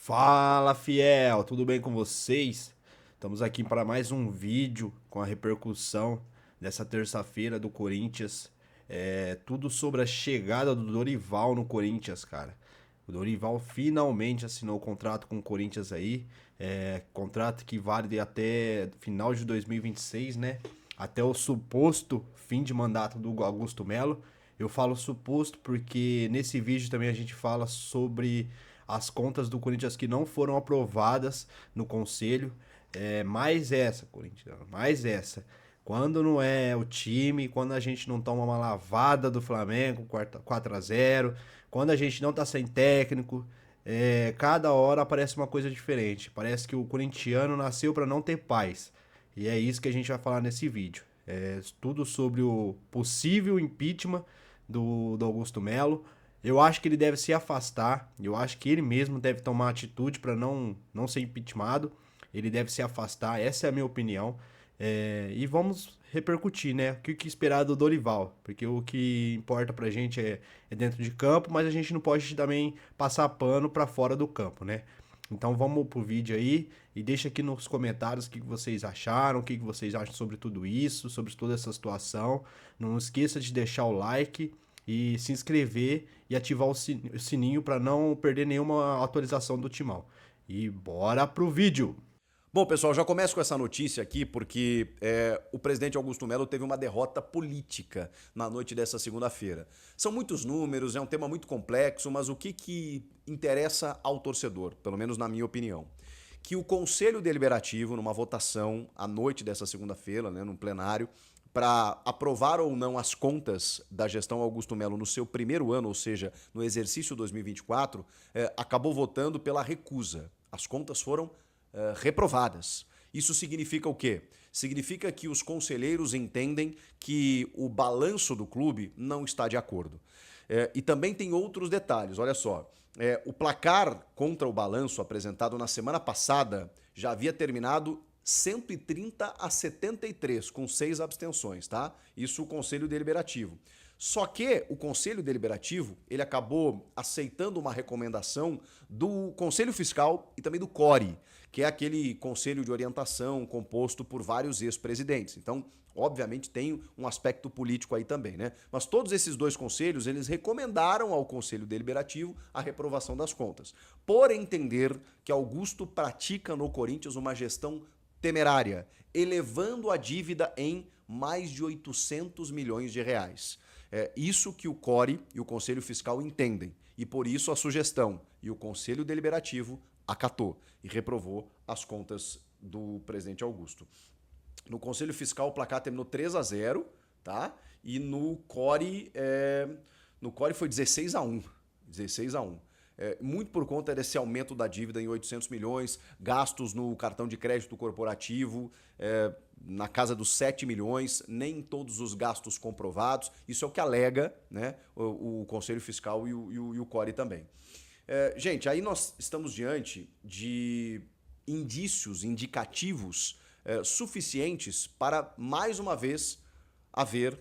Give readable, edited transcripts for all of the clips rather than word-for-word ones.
Fala, fiel, tudo bem com vocês? Estamos aqui para mais um vídeo com a repercussão dessa terça-feira do Corinthians. Tudo sobre a chegada do Dorival no Corinthians, cara. O Dorival finalmente assinou o contrato com o Corinthians aí. Contrato que vale até final de 2026, né? Até o suposto fim de mandato do Augusto Melo. Eu falo suposto porque nesse vídeo também a gente fala sobre as contas do Corinthians que não foram aprovadas no conselho. Mais essa, Corinthians, mais essa. Quando não é o time, quando a gente não toma uma lavada do Flamengo, 4-0, quando a gente não tá sem técnico, cada hora aparece uma coisa diferente. Parece que o corintiano nasceu para não ter paz. E é isso que a gente vai falar nesse vídeo. Tudo sobre o possível impeachment do Augusto Melo. Eu acho que ele deve se afastar. Eu acho que ele mesmo deve tomar atitude para não ser impeachmentado. Ele deve se afastar. Essa é a minha opinião. E vamos repercutir, né? O que esperar do Dorival? Porque o que importa pra gente é dentro de campo, mas a gente não pode também passar pano pra fora do campo, né? Então vamos pro vídeo aí e deixa aqui nos comentários o que vocês acharam, o que vocês acham sobre tudo isso, sobre toda essa situação. Não esqueça de deixar o like e se inscrever e ativar o sininho para não perder nenhuma atualização do Timão. E bora pro vídeo! Bom, pessoal, já começo com essa notícia aqui porque o presidente Augusto Melo teve uma derrota política na noite dessa segunda-feira. São muitos números, é um tema muito complexo, mas o que interessa ao torcedor, pelo menos na minha opinião? Que o Conselho Deliberativo, numa votação à noite dessa segunda-feira, né, num plenário, para aprovar ou não as contas da gestão Augusto Melo no seu primeiro ano, ou seja, no exercício 2024, acabou votando pela recusa. As contas foram reprovadas. Isso significa o quê? Significa que os conselheiros entendem que o balanço do clube não está de acordo. E também tem outros detalhes, olha só. O placar contra o balanço apresentado na semana passada já havia terminado 130-73, com 6 abstenções, tá? Isso o Conselho Deliberativo. Só que o Conselho Deliberativo, ele acabou aceitando uma recomendação do Conselho Fiscal e também do CORE, que é aquele conselho de orientação composto por vários ex-presidentes. Então, obviamente, tem um aspecto político aí também, né? Mas todos esses dois conselhos, eles recomendaram ao Conselho Deliberativo a reprovação das contas, por entender que Augusto pratica no Corinthians uma gestão temerária, elevando a dívida em mais de 800 milhões de reais. É isso que o CORE e o Conselho Fiscal entendem, e por isso a sugestão, e o Conselho Deliberativo acatou e reprovou as contas do presidente Augusto. No Conselho Fiscal o placar terminou 3-0, tá? E no CORE foi 16-1. 16-1. Muito por conta desse aumento da dívida em 800 milhões, gastos no cartão de crédito corporativo na casa dos 7 milhões, nem todos os gastos comprovados. Isso é o que alega, né, o Conselho Fiscal e o CORE também. Gente, aí nós estamos diante de indícios, indicativos suficientes para, mais uma vez, haver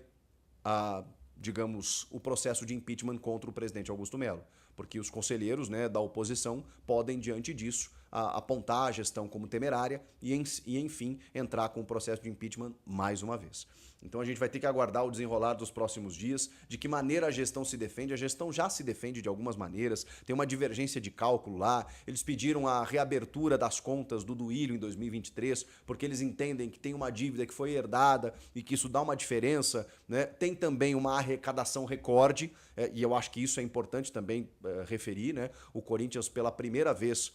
digamos, o processo de impeachment contra o presidente Augusto Melo. Porque os conselheiros, né, da oposição podem, diante disso, apontar a gestão como temerária e, enfim, entrar com o processo de impeachment mais uma vez. Então a gente vai ter que aguardar o desenrolar dos próximos dias, de que maneira a gestão se defende. A gestão já se defende de algumas maneiras, tem uma divergência de cálculo lá. Eles pediram a reabertura das contas do Duílio em 2023, porque eles entendem que tem uma dívida que foi herdada e que isso dá uma diferença, né? Tem também uma arrecadação recorde, e eu acho que isso é importante também referir, né? O Corinthians, pela primeira vez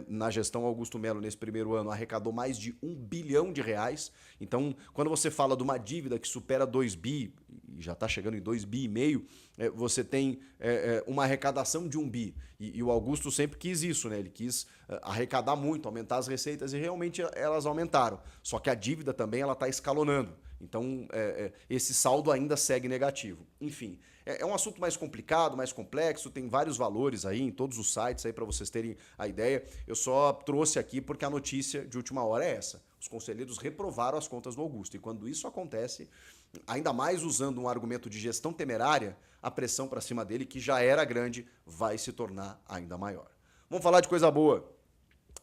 na gestão Augusto Melo, nesse primeiro ano, arrecadou mais de 1 bilhão de reais. Então, quando você fala de uma dívida que supera 2 bi, e já está chegando em 2 bi e meio, você tem uma arrecadação de 1 bi. E o Augusto sempre quis isso, né? Ele quis arrecadar muito, aumentar as receitas, e realmente elas aumentaram. Só que a dívida também está escalonando. Então, esse saldo ainda segue negativo. Enfim, é um assunto mais complicado, mais complexo, tem vários valores aí em todos os sites aí para vocês terem a ideia. Eu só trouxe aqui porque a notícia de última hora é essa. Os conselheiros reprovaram as contas do Augusto. E quando isso acontece, ainda mais usando um argumento de gestão temerária, a pressão para cima dele, que já era grande, vai se tornar ainda maior. Vamos falar de coisa boa.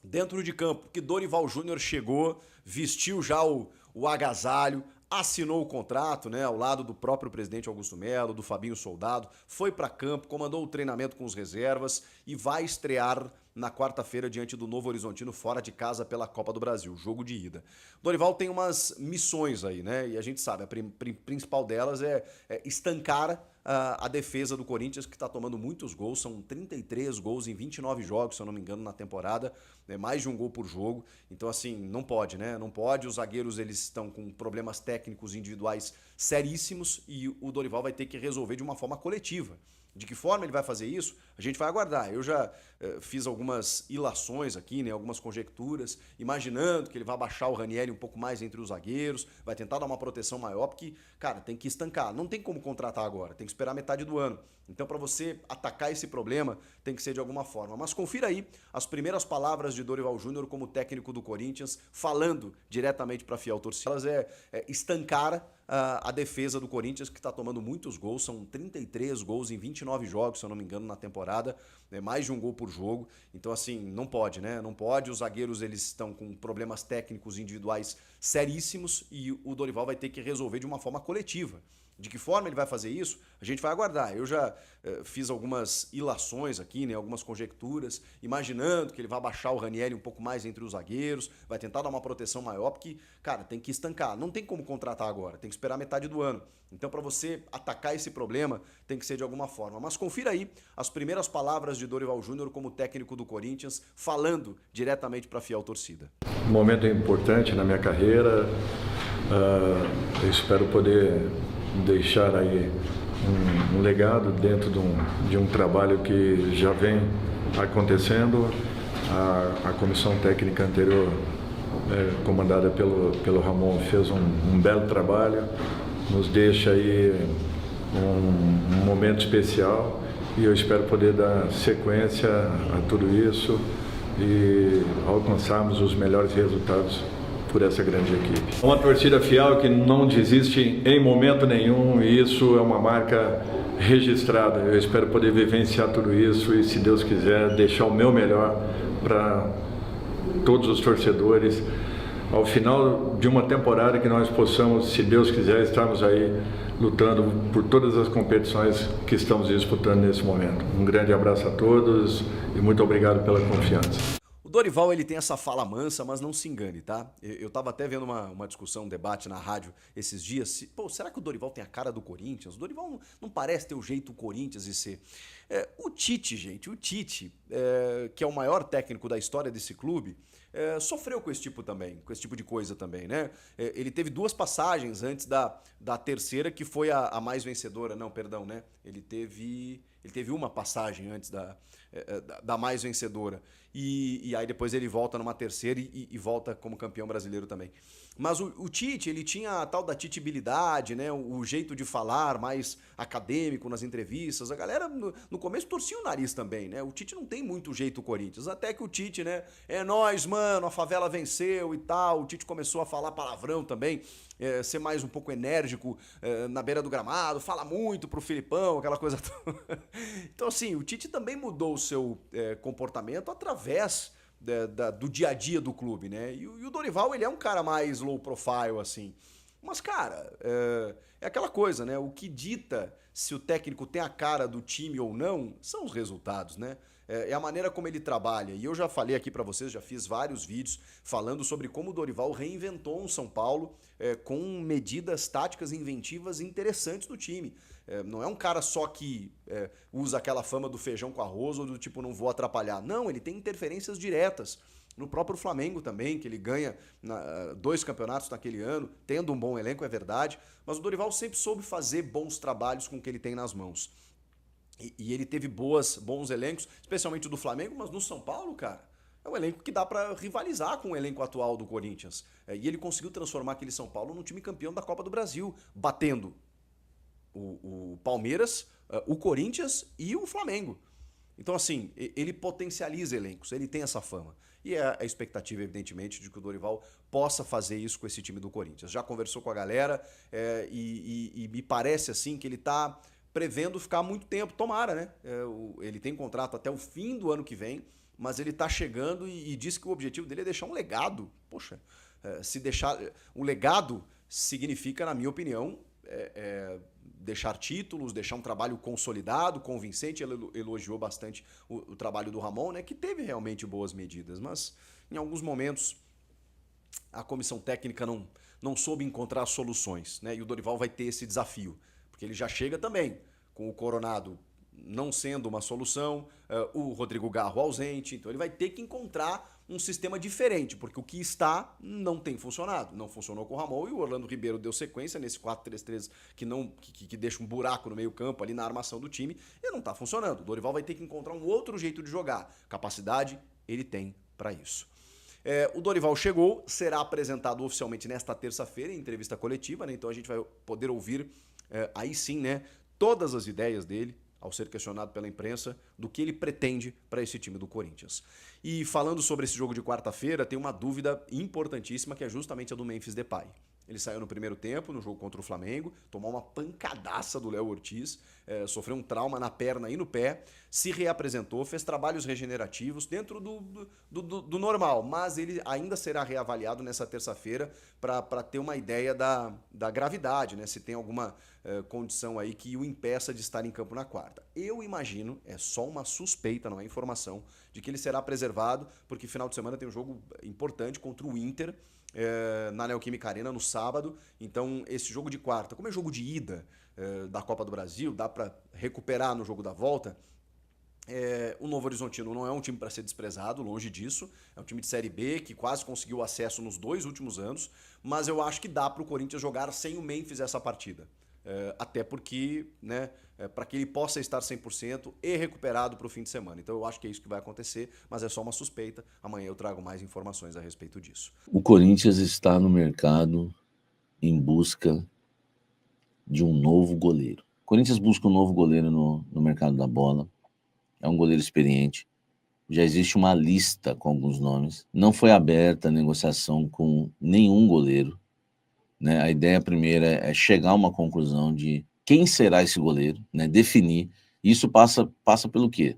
dentro de campo, que Dorival Júnior chegou, vestiu já o agasalho, assinou o contrato, né, ao lado do próprio presidente Augusto Melo, do Fabinho Soldado, foi para campo, comandou o treinamento com os reservas e vai estrear na quarta-feira diante do Novo Horizontino fora de casa pela Copa do Brasil, jogo de ida. Dorival tem umas missões aí, né? E a gente sabe, a principal delas é estancar a defesa do Corinthians, que está tomando muitos gols, são 33 gols em 29 jogos, se eu não me engano, na temporada, né? Mais de um gol por jogo. Então, assim, não pode, né? Não pode, os zagueiros eles estão com problemas técnicos individuais seríssimos e o Dorival vai ter que resolver de uma forma coletiva. De que forma ele vai fazer isso? A gente vai aguardar. Eu já fiz algumas ilações aqui, né, algumas conjecturas, imaginando que ele vai baixar o Ranieri um pouco mais entre os zagueiros, vai tentar dar uma proteção maior, porque, cara, tem que estancar. Não tem como contratar agora, tem que esperar metade do ano. Então, para você atacar esse problema, tem que ser de alguma forma. Mas confira aí as primeiras palavras de Dorival Júnior como técnico do Corinthians, falando diretamente para a fiel torcida. Elas estancar a defesa do Corinthians, que está tomando muitos gols, são 33 gols em 29 jogos, se eu não me engano, na temporada, né? Mais de um gol por jogo. Então, assim, não pode, né? Não pode, os zagueiros eles estão com problemas técnicos individuais seríssimos e o Dorival vai ter que resolver de uma forma coletiva. De que forma ele vai fazer isso? A gente vai aguardar. Eu já fiz algumas ilações aqui, né, algumas conjecturas, imaginando que ele vai baixar o Ranieri um pouco mais entre os zagueiros, vai tentar dar uma proteção maior, porque, cara, tem que estancar. Não tem como contratar agora, tem que esperar metade do ano. Então, para você atacar esse problema, tem que ser de alguma forma. Mas confira aí as primeiras palavras de Dorival Júnior como técnico do Corinthians, falando diretamente para a fiel torcida. Um momento importante na minha carreira. Eu espero poder deixar aí um legado dentro de um trabalho que já vem acontecendo. A comissão técnica anterior, comandada pelo Ramon, fez um belo trabalho, nos deixa aí um momento especial e eu espero poder dar sequência a tudo isso e alcançarmos os melhores resultados por essa grande equipe. Uma torcida fiel que não desiste em momento nenhum e isso é uma marca registrada. Eu espero poder vivenciar tudo isso e, se Deus quiser, deixar o meu melhor para todos os torcedores. Ao final de uma temporada que nós possamos, se Deus quiser, estarmos aí lutando por todas as competições que estamos disputando nesse momento. Um grande abraço a todos e muito obrigado pela confiança. O Dorival, ele tem essa fala mansa, mas não se engane, tá? Eu tava até vendo uma discussão, um debate na rádio esses dias. Será que o Dorival tem a cara do Corinthians? O Dorival não parece ter o jeito Corinthians de ser. O Tite, gente, que é o maior técnico da história desse clube, sofreu com esse tipo de coisa também, né? Ele teve duas passagens antes da terceira, que foi a mais vencedora. Não, perdão, né? Ele teve uma passagem antes da mais vencedora. E aí depois ele volta numa terceira e volta como campeão brasileiro também. Mas o Tite, ele tinha a tal da titibilidade, né? O jeito de falar mais acadêmico nas entrevistas. A galera no começo torcia o nariz também, né? O Tite não tem muito jeito Corinthians. Até que o Tite, né? É nóis, mano, a favela venceu e tal. O Tite começou a falar palavrão também, ser mais um pouco enérgico na beira do gramado, fala muito pro Filipão, aquela coisa toda. Então, assim, o Tite também mudou o seu comportamento através do dia a dia do clube, né? E o Dorival, ele é um cara mais low profile, assim. Mas, cara, é aquela coisa, né? O que dita se o técnico tem a cara do time ou não são os resultados, né? É a maneira como ele trabalha. E eu já falei aqui pra vocês, já fiz vários vídeos falando sobre como o Dorival reinventou um São Paulo com medidas táticas inventivas interessantes do time. Não é um cara só que usa aquela fama do feijão com arroz ou do tipo, não vou atrapalhar. Não, ele tem interferências diretas. No próprio Flamengo também, que ele ganha 2 campeonatos naquele ano, tendo um bom elenco, é verdade. Mas o Dorival sempre soube fazer bons trabalhos com o que ele tem nas mãos. E ele teve bons elencos, especialmente o do Flamengo, mas no São Paulo, cara, é um elenco que dá pra rivalizar com o elenco atual do Corinthians. E ele conseguiu transformar aquele São Paulo num time campeão da Copa do Brasil, batendo o Palmeiras, o Corinthians e o Flamengo. Então, assim, ele potencializa elencos, ele tem essa fama. E é a expectativa, evidentemente, de que o Dorival possa fazer isso com esse time do Corinthians. Já conversou com a galera e me parece, assim, que ele tá prevendo ficar muito tempo. Tomara, né? Ele tem contrato até o fim do ano que vem, mas ele está chegando e diz que o objetivo dele é deixar um legado. Poxa, se deixar... O legado significa, na minha opinião, deixar títulos, deixar um trabalho consolidado, convincente. Ele elogiou bastante o trabalho do Ramon, né, que teve realmente boas medidas, mas em alguns momentos a comissão técnica não soube encontrar soluções, né, e o Dorival vai ter esse desafio, porque ele já chega também com o Coronado não sendo uma solução, o Rodrigo Garro ausente, então ele vai ter que encontrar um sistema diferente, porque o que está não tem funcionado. Não funcionou com o Ramon e o Orlando Ribeiro deu sequência nesse 4-3-3 que deixa um buraco no meio campo ali na armação do time e não está funcionando. O Dorival vai ter que encontrar um outro jeito de jogar. Capacidade ele tem para isso. O Dorival chegou, será apresentado oficialmente nesta terça-feira em entrevista coletiva, né? Então a gente vai poder ouvir aí sim, né, todas as ideias dele, ao ser questionado pela imprensa, do que ele pretende para esse time do Corinthians. E falando sobre esse jogo de quarta-feira, tem uma dúvida importantíssima, que é justamente a do Memphis Depay. Ele saiu no primeiro tempo, no jogo contra o Flamengo, tomou uma pancadaça do Léo Ortiz, sofreu um trauma na perna e no pé, se reapresentou, fez trabalhos regenerativos dentro do normal, mas ele ainda será reavaliado nessa terça-feira para ter uma ideia da gravidade, né? Se tem alguma condição aí que o impeça de estar em campo na quarta. Eu imagino, é só uma suspeita, não é informação, de que ele será preservado, porque final de semana tem um jogo importante contra o Inter, na Neoquímica Arena no sábado. Então esse jogo de quarta, como é jogo de ida da Copa do Brasil, dá para recuperar no jogo da volta. O Novo Horizontino não é um time para ser desprezado, longe disso, é um time de Série B que quase conseguiu acesso nos 2 últimos anos, mas eu acho que dá para o Corinthians jogar sem o Memphis essa partida. Até porque, né, para que ele possa estar 100% e recuperado para o fim de semana. Então eu acho que é isso que vai acontecer, mas é só uma suspeita. Amanhã eu trago mais informações a respeito disso. O Corinthians está no mercado em busca de um novo goleiro. O Corinthians busca um novo goleiro no mercado da bola. É um goleiro experiente. Já existe uma lista com alguns nomes. Não foi aberta a negociação com nenhum goleiro, né? A ideia primeira é chegar a uma conclusão de quem será esse goleiro, né? Definir. Isso passa pelo quê?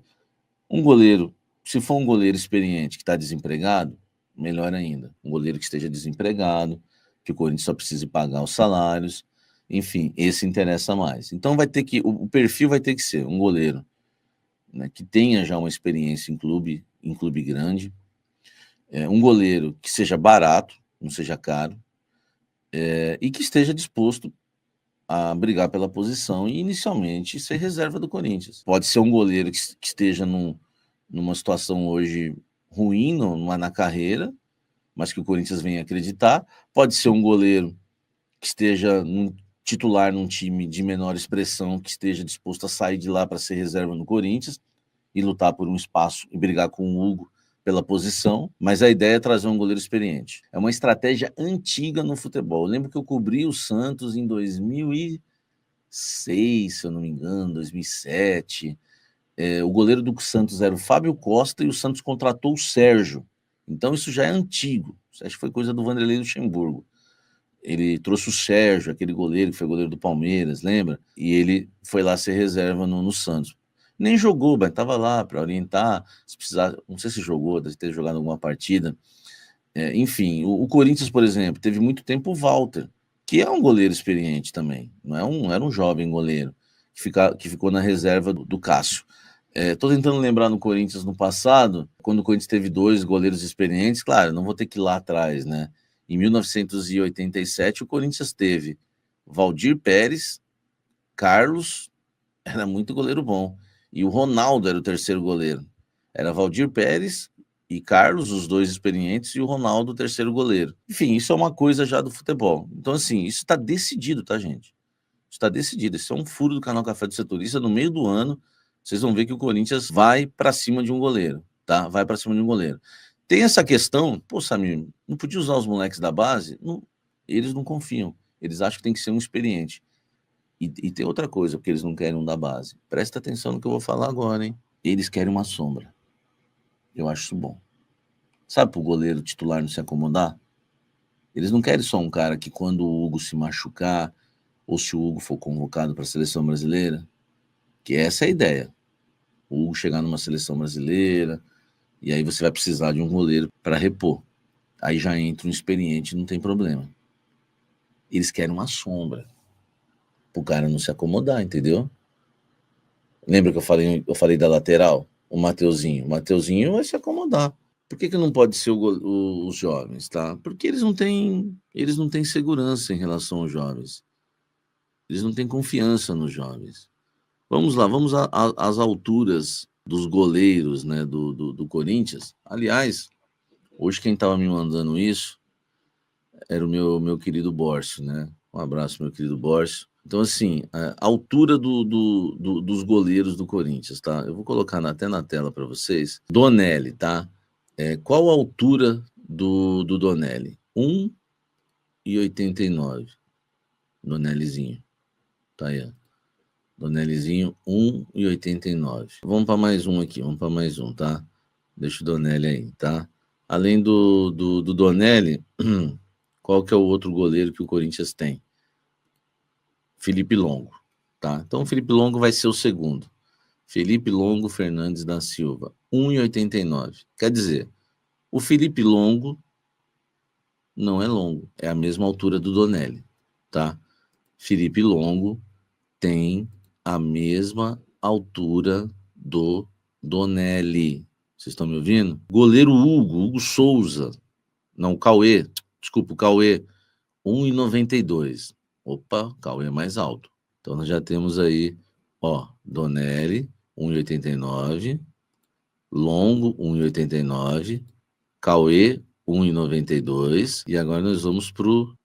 Um goleiro, se for um goleiro experiente que está desempregado, melhor ainda. Um goleiro que esteja desempregado, que o Corinthians só precise pagar os salários, enfim, esse interessa mais. Então o perfil vai ter que ser um goleiro, né, que tenha já uma experiência em clube grande, um goleiro que seja barato, não seja caro, e que esteja disposto a brigar pela posição e inicialmente ser reserva do Corinthians. Pode ser um goleiro que esteja numa situação hoje ruim na carreira, mas que o Corinthians venha acreditar. Pode ser um goleiro que esteja titular num time de menor expressão, que esteja disposto a sair de lá para ser reserva no Corinthians e lutar por um espaço e brigar com o Hugo pela posição, mas a ideia é trazer um goleiro experiente. É uma estratégia antiga no futebol. Eu lembro que eu cobri o Santos em 2006, se eu não me engano, 2007. O goleiro do Santos era o Fábio Costa e o Santos contratou o Sérgio. Então isso já é antigo. Acho que foi coisa do Vanderlei Luxemburgo. Ele trouxe o Sérgio, aquele goleiro que foi goleiro do Palmeiras, lembra? E ele foi lá ser reserva no Santos. Nem jogou, mas estava lá para orientar, se precisar, não sei se jogou, deve ter jogado alguma partida. Enfim, o Corinthians, por exemplo, teve muito tempo o Walter, que é um goleiro experiente também, não era um jovem goleiro, que ficou na reserva do Cássio. Estou tentando lembrar no Corinthians no passado, quando o Corinthians teve 2 goleiros experientes, claro, não vou ter que ir lá atrás, né? Em 1987, o Corinthians teve Valdir Pérez, Carlos, era muito goleiro bom, e o Ronaldo era o terceiro goleiro. Era Valdir Pérez e Carlos, os 2 experientes, e o Ronaldo, o terceiro goleiro. Enfim, isso é uma coisa já do futebol. Então, assim, isso está decidido, tá, gente? Isso está decidido. Isso é um furo do canal Café do Setorista. No meio do ano, vocês vão ver que o Corinthians vai para cima de um goleiro, tá? Vai para cima de um goleiro. Tem essa questão, pô, Samir, não podia usar os moleques da base? Não, eles não confiam. Eles acham que tem que ser um experiente. E tem outra coisa, porque eles não querem um da base. Presta atenção no que eu vou falar agora, hein? Eles querem uma sombra. Eu acho isso bom. Sabe, pro goleiro titular não se acomodar? Eles não querem só um cara que quando o Hugo se machucar, ou se o Hugo for convocado para a seleção brasileira, que essa é a ideia. O Hugo chegar numa seleção brasileira, E aí você vai precisar de um goleiro para repor. Aí já entra um experiente, não tem problema. Eles querem uma sombra, pro cara não se acomodar, entendeu? Lembra que eu falei da lateral? O Mateuzinho. O Mateuzinho vai se acomodar. Por que não pode ser os jovens, tá? Porque eles não têm segurança em relação aos jovens. Eles não têm confiança nos jovens. Vamos lá, vamos às alturas dos goleiros, né, do Corinthians. Aliás, hoje quem estava me mandando isso era o meu querido Bórcio, né? Um abraço, meu querido Bórcio. Então, assim, a altura dos goleiros do Corinthians, tá? Eu vou colocar até na tela para vocês. Donelli, tá? Qual a altura do Donelli? 1,89. Donellizinho. Tá aí, ó. Donellizinho, 1,89. Vamos para mais um aqui, vamos para mais um, tá? Deixa o Donelli aí, tá? Além do Donelli, qual que é o outro goleiro que o Corinthians tem? Felipe Longo, tá? Então o Felipe Longo vai ser o segundo. Felipe Longo Fernandes da Silva, 1,89. Quer dizer, o Felipe Longo não é longo, é a mesma altura do Donelli, tá? Felipe Longo tem a mesma altura do Donelli. Vocês estão me ouvindo? Goleiro Hugo Souza. Não, o Cauê. Desculpa, o Cauê. 1,92. Opa, o Cauê é mais alto. Então nós já temos aí, ó, Donelli, 1,89. Longo, 1,89. Cauê, 1,92. E agora nós vamos pro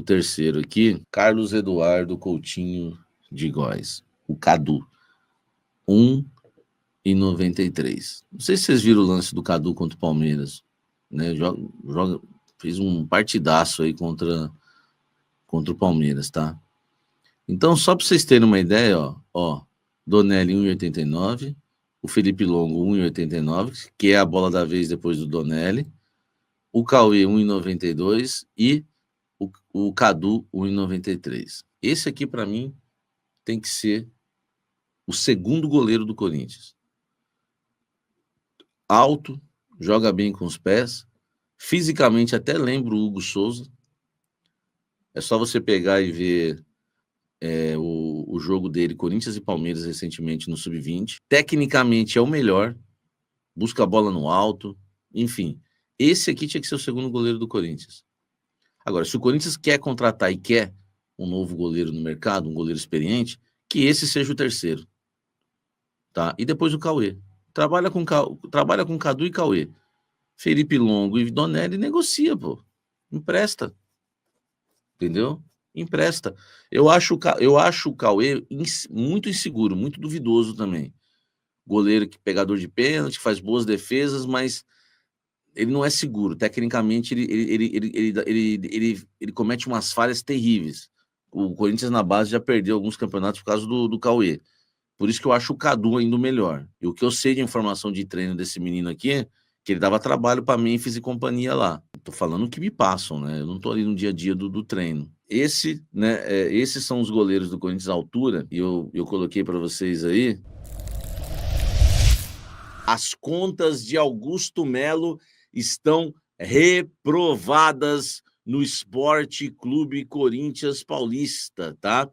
terceiro aqui. Carlos Eduardo Coutinho de Góes, o Cadu, 1,93. Não sei se vocês viram o lance do Cadu contra o Palmeiras, né? Fez um partidaço aí contra o Palmeiras, tá? Então, só para vocês terem uma ideia, ó, Donelli 1,89, o Felipe Longo 1,89, que é a bola da vez depois do Donelli, o Cauê 1,92 e o Cadu 1,93. Esse aqui, para mim, tem que ser o segundo goleiro do Corinthians. Alto, joga bem com os pés, fisicamente até lembra o Hugo Souza. É só você pegar e ver o jogo dele, Corinthians e Palmeiras, recentemente no Sub-20. Tecnicamente é o melhor, busca a bola no alto, enfim. Esse aqui tinha que ser o segundo goleiro do Corinthians. Agora, se o Corinthians quer contratar e quer um novo goleiro no mercado, um goleiro experiente, que esse seja o terceiro. Tá? E depois o Cauê. Trabalha com Cadu e Cauê. Felipe Longo e Donelli negocia, pô. Empresta. Entendeu? Empresta. Eu acho o Cauê muito inseguro, muito duvidoso também. Goleiro que pegador de pênalti, faz boas defesas, mas ele não é seguro. Tecnicamente, ele comete umas falhas terríveis. O Corinthians na base já perdeu alguns campeonatos por causa do Cauê. Por isso que eu acho o Cadu ainda o melhor. E o que eu sei de informação de treino desse menino aqui, que ele dava trabalho para Memphis e companhia lá. Tô falando o que me passam, né? Eu não tô ali no dia a dia do treino. Esses são os goleiros do Corinthians à altura, e eu coloquei para vocês aí. As contas de Augusto Melo estão reprovadas no Esporte Clube Corinthians Paulista, tá?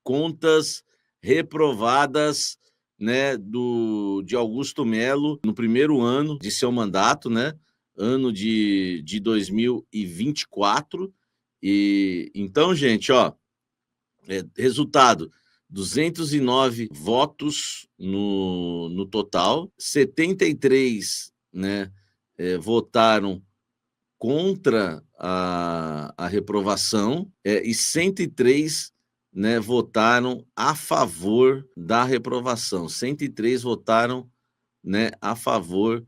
Contas reprovadas, né, de Augusto Melo no primeiro ano de seu mandato, né? Ano de 2024. E então, gente, ó, resultado: 209 votos no total, 73, né, votaram contra a reprovação, e 103, né, votaram a favor da reprovação. 103 votaram, né, a favor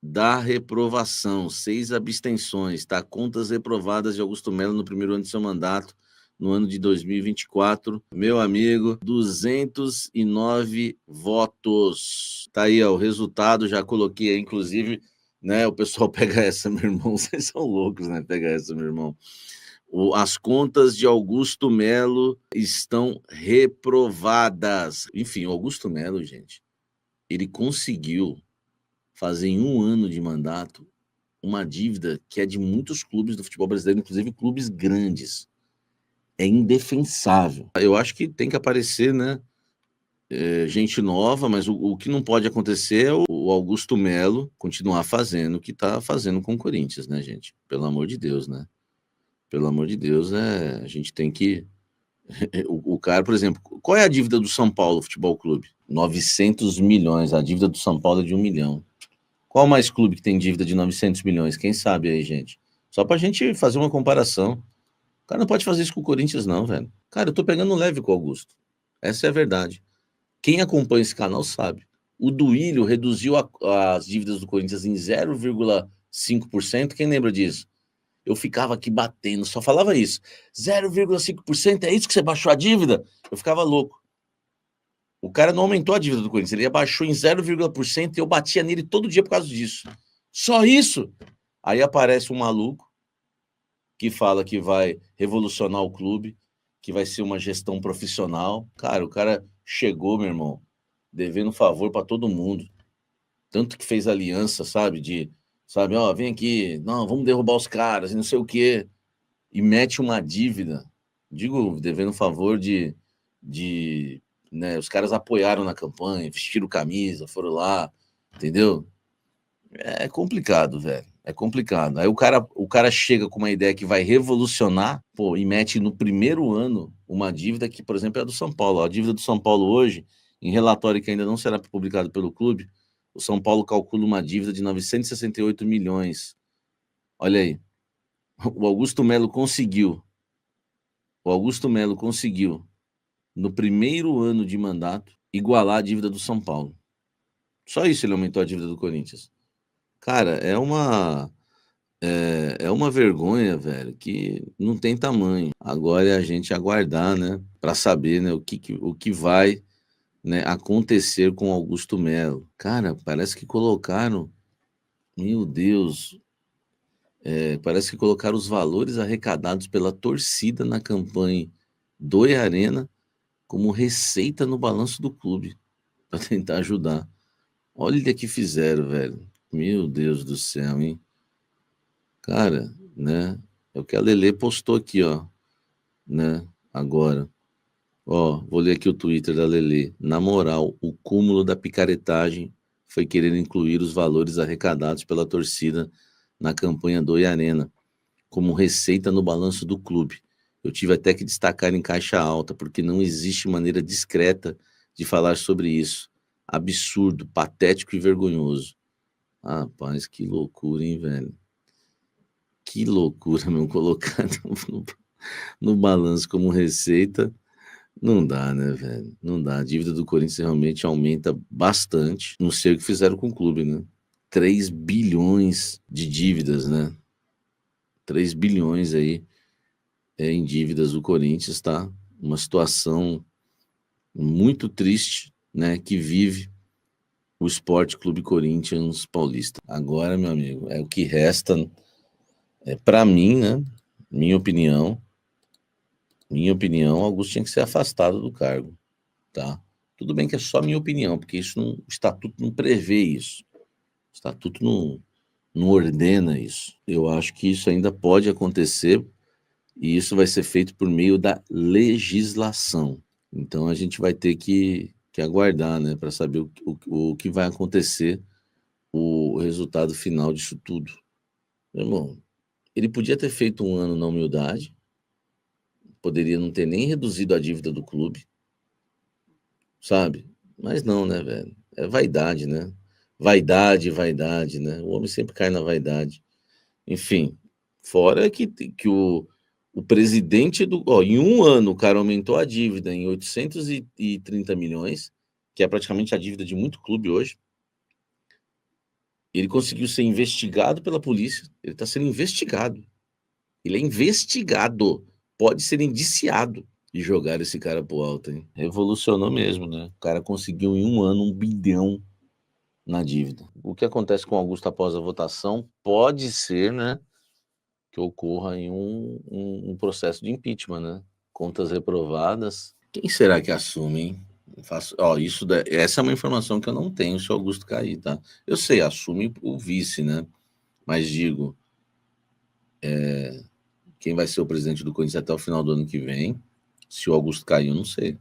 da reprovação. 6 abstenções, tá? Contas reprovadas de Augusto Melo no primeiro ano de seu mandato, no ano de 2024. Meu amigo, 209 votos. Tá aí, ó, o resultado, já coloquei aí, inclusive, né? O pessoal pega essa, meu irmão, vocês são loucos, né? Pega essa, meu irmão. As contas de Augusto Melo estão reprovadas. Enfim, o Augusto Melo, gente, ele conseguiu fazer em um ano de mandato uma dívida que é de muitos clubes do futebol brasileiro, inclusive clubes grandes. É indefensável. Eu acho que tem que aparecer, né, gente nova, mas o que não pode acontecer é o Augusto Melo continuar fazendo o que está fazendo com o Corinthians, né, gente? Pelo amor de Deus, né? Pelo amor de Deus, né? A gente tem que... O cara, por exemplo, qual é a dívida do São Paulo Futebol Clube? 900 milhões. A dívida do São Paulo é de 1 milhão. Qual mais clube que tem dívida de 900 milhões? Quem sabe aí, gente? Só pra gente fazer uma comparação. O cara não pode fazer isso com o Corinthians, não, velho. Cara, eu tô pegando leve com o Augusto. Essa é a verdade. Quem acompanha esse canal sabe. O Duílio reduziu as dívidas do Corinthians em 0,5%. Quem lembra disso? Eu ficava aqui batendo, só falava isso. 0,5%, é isso que você baixou a dívida? Eu ficava louco. O cara não aumentou a dívida do Corinthians, ele abaixou em 0,1% e eu batia nele todo dia por causa disso. Só isso? Aí aparece um maluco que fala que vai revolucionar o clube, que vai ser uma gestão profissional. Cara, o cara chegou, meu irmão, devendo favor para todo mundo. Tanto que fez aliança, sabe, ó, vem aqui, não, vamos derrubar os caras e não sei o quê. E mete uma dívida, digo, devendo favor né, os caras apoiaram na campanha, vestiram camisa, foram lá, entendeu? É complicado, velho, é complicado. Aí o cara chega com uma ideia que vai revolucionar, pô, e mete no primeiro ano uma dívida que, por exemplo, é a do São Paulo. A dívida do São Paulo hoje, em relatório que ainda não será publicado pelo clube, o São Paulo calcula uma dívida de 968 milhões. Olha aí. O Augusto Melo conseguiu, no primeiro ano de mandato, igualar a dívida do São Paulo. Só isso ele aumentou a dívida do Corinthians. Cara, é uma vergonha, velho, que não tem tamanho. Agora é a gente aguardar, né, para saber, né, o que vai, né, acontecer com Augusto Melo. Cara, parece que colocaram, meu Deus, parece que colocaram os valores arrecadados pela torcida na campanha do Arena como receita no balanço do clube, para tentar ajudar. Olha o que fizeram, velho. Meu Deus do céu, hein? Cara, né? É o que a Lelê postou aqui, ó, né? Agora. Ó, vou ler aqui o Twitter da Lelê. Na moral, o cúmulo da picaretagem foi querer incluir os valores arrecadados pela torcida na campanha do Arena como receita no balanço do clube. Eu tive até que destacar em caixa alta, porque não existe maneira discreta de falar sobre isso. Absurdo, patético e vergonhoso. Rapaz, que loucura, hein, velho? Que loucura, meu, colocar no balanço como receita. Não dá, né, velho? Não dá. A dívida do Corinthians realmente aumenta bastante. Não sei o que fizeram com o clube, né? 3 bilhões de dívidas, né? 3 bilhões aí em dívidas do Corinthians, tá? Uma situação muito triste, né? Que vive o Sport Clube Corinthians Paulista. Agora, meu amigo, é o que resta, para mim, né? Minha opinião, Augusto tinha que ser afastado do cargo, tá? Tudo bem que é só minha opinião, porque o estatuto não prevê isso. O estatuto não ordena isso. Eu acho que isso ainda pode acontecer e isso vai ser feito por meio da legislação. Então a gente vai ter que aguardar, né, para saber o que vai acontecer, o resultado final disso tudo. Meu irmão, ele podia ter feito um ano na humildade, poderia não ter nem reduzido a dívida do clube, sabe? Mas não, né, velho? É vaidade, né? Vaidade, né? O homem sempre cai na vaidade. Enfim, fora que o presidente em um ano o cara aumentou a dívida em 830 milhões, que é praticamente a dívida de muito clube hoje. Ele conseguiu ser investigado pela polícia. Ele está sendo investigado. Ele é investigado. Pode ser indiciado. E jogar esse cara pro alto, hein? Revolucionou mesmo, né? O cara conseguiu em um ano 1 bilhão na dívida. O que acontece com o Augusto após a votação pode ser, né, que ocorra em um processo de impeachment, né? Contas reprovadas. Quem será que assume, hein? Essa é uma informação que eu não tenho se o Augusto cair, tá? Eu sei, assume o vice, né? Mas digo, quem vai ser o presidente do Corinthians até o final do ano que vem, se o Augusto cair, eu não sei.